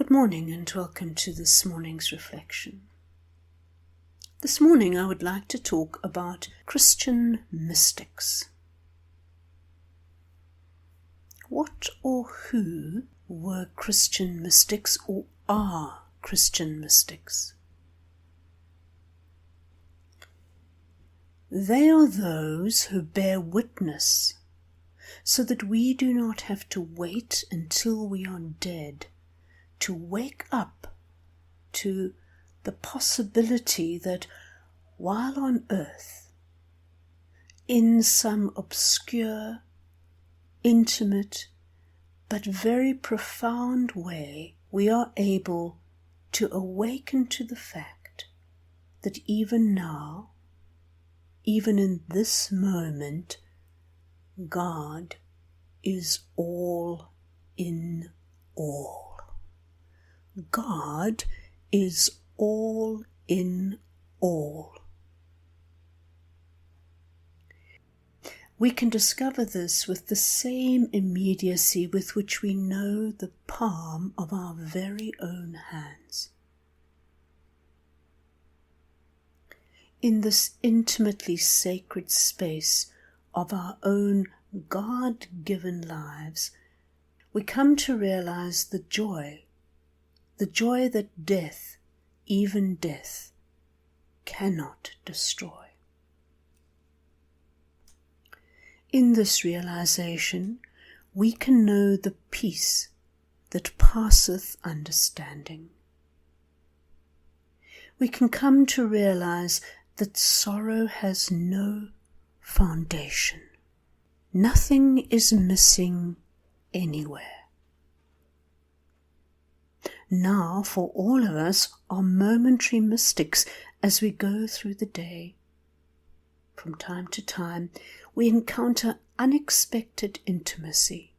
Good morning and welcome to this morning's reflection. This morning I would like to talk about Christian mystics. What or who were Christian mystics or are Christian mystics? They are those who bear witness so that we do not have to wait until we are dead to wake up to the possibility that while on earth, in some obscure, intimate, but very profound way, we are able to awaken to the fact that even now, even in this moment, God is all in all. God is all in all. We can discover this with the same immediacy with which we know the palm of our very own hands. In this intimately sacred space of our own God-given lives, we come to realize the joy that death, even death, cannot destroy. In this realization, we can know the peace that passeth understanding. We can come to realize that sorrow has no foundation. Nothing is missing anywhere. Now, for all of us, are momentary mystics as we go through the day. From time to time, we encounter unexpected intimacy,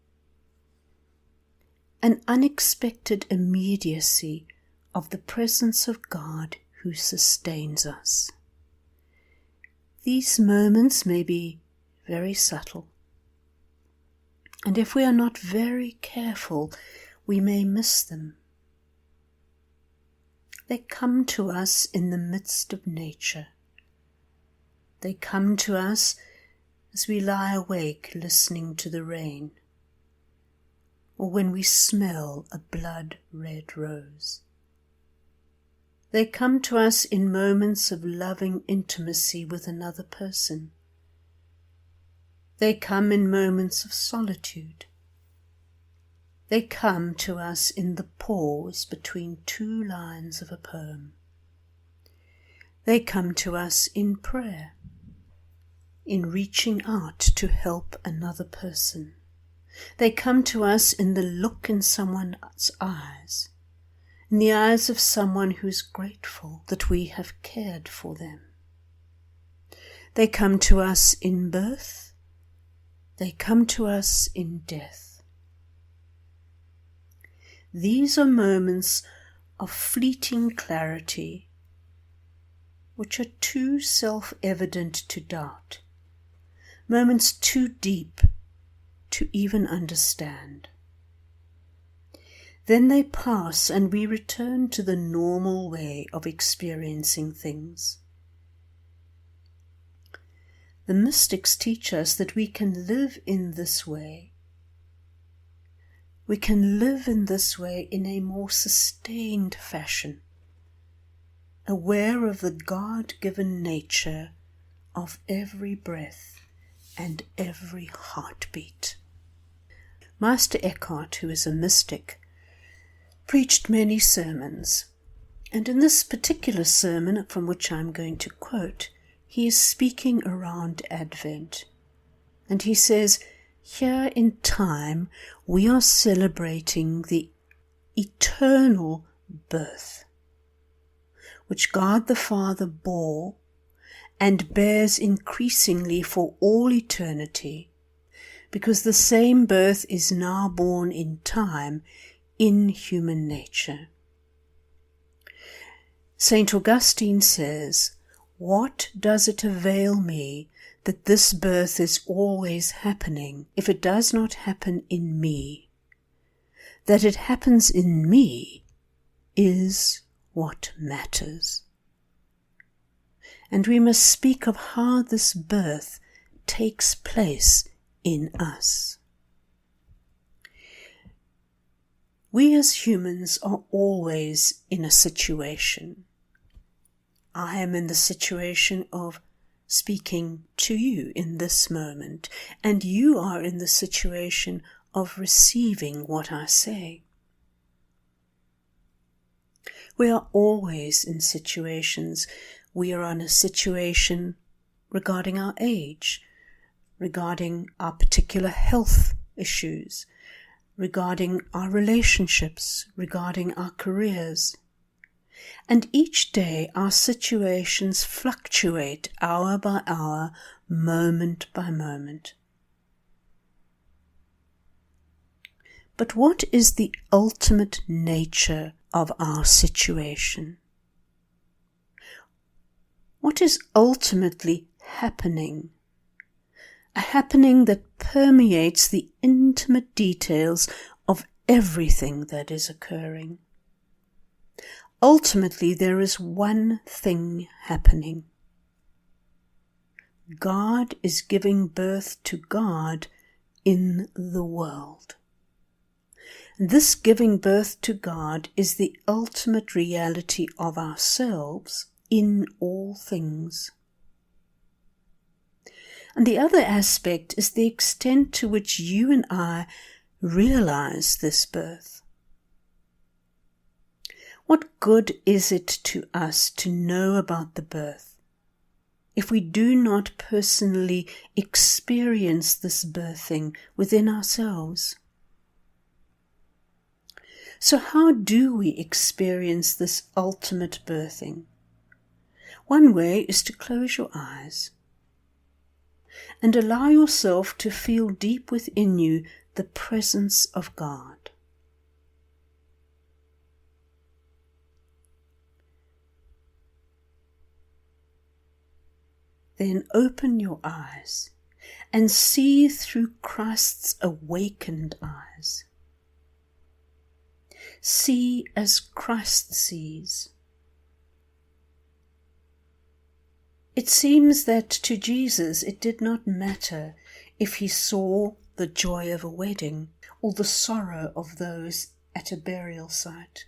an unexpected immediacy of the presence of God who sustains us. These moments may be very subtle, and if we are not very careful, we may miss them. They come to us in the midst of nature. They come to us as we lie awake listening to the rain, or when we smell a blood-red rose. They come to us in moments of loving intimacy with another person. They come in moments of solitude. They come to us in the pause between two lines of a poem. They come to us in prayer, in reaching out to help another person. They come to us in the look in someone's eyes, in the eyes of someone who is grateful that we have cared for them. They come to us in birth. They come to us in death. These are moments of fleeting clarity, which are too self-evident to doubt, moments too deep to even understand. Then they pass and we return to the normal way of experiencing things. The mystics teach us that we can live in this way. We can live in this way in a more sustained fashion, aware of the God-given nature of every breath and every heartbeat. Master Eckhart, who is a mystic, preached many sermons, and in this particular sermon, from which I'm going to quote, he is speaking around Advent, and he says, here in time, we are celebrating the eternal birth, which God the Father bore and bears increasingly for all eternity, because the same birth is now born in time in human nature. St. Augustine says, "What does it avail me that this birth is always happening if it does not happen in me? That it happens in me is what matters. And we must speak of how this birth takes place in us. We as humans are always in a situation. I am in the situation of speaking to you in this moment, and you are in the situation of receiving what I say. We are always in situations. We are in a situation regarding our age, regarding our particular health issues, regarding our relationships, regarding our careers. And each day our situations fluctuate hour by hour, moment by moment. But what is the ultimate nature of our situation? What is ultimately happening? A happening that permeates the intimate details of everything that is occurring. Ultimately, there is one thing happening. God is giving birth to God in the world. This giving birth to God is the ultimate reality of ourselves in all things. And the other aspect is the extent to which you and I realize this birth. What good is it to us to know about the birth if we do not personally experience this birthing within ourselves? So how do we experience this ultimate birthing? One way is to close your eyes and allow yourself to feel deep within you the presence of God. Then open your eyes and see through Christ's awakened eyes. See as Christ sees. It seems that to Jesus it did not matter if he saw the joy of a wedding or the sorrow of those at a burial site.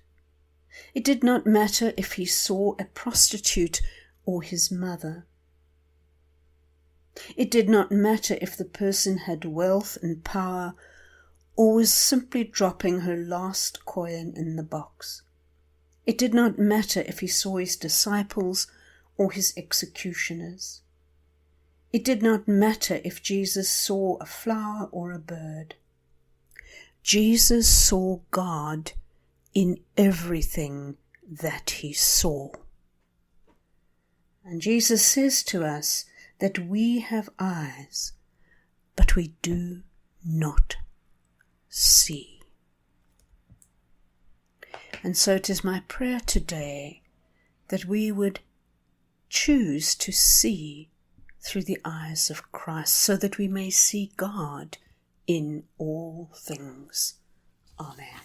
It did not matter if he saw a prostitute or his mother. It did not matter if the person had wealth and power or was simply dropping her last coin in the box. It did not matter if he saw his disciples or his executioners. It did not matter if Jesus saw a flower or a bird. Jesus saw God in everything that he saw. And Jesus says to us that we have eyes, but we do not see. And so it is my prayer today that we would choose to see through the eyes of Christ so that we may see God in all things. Amen.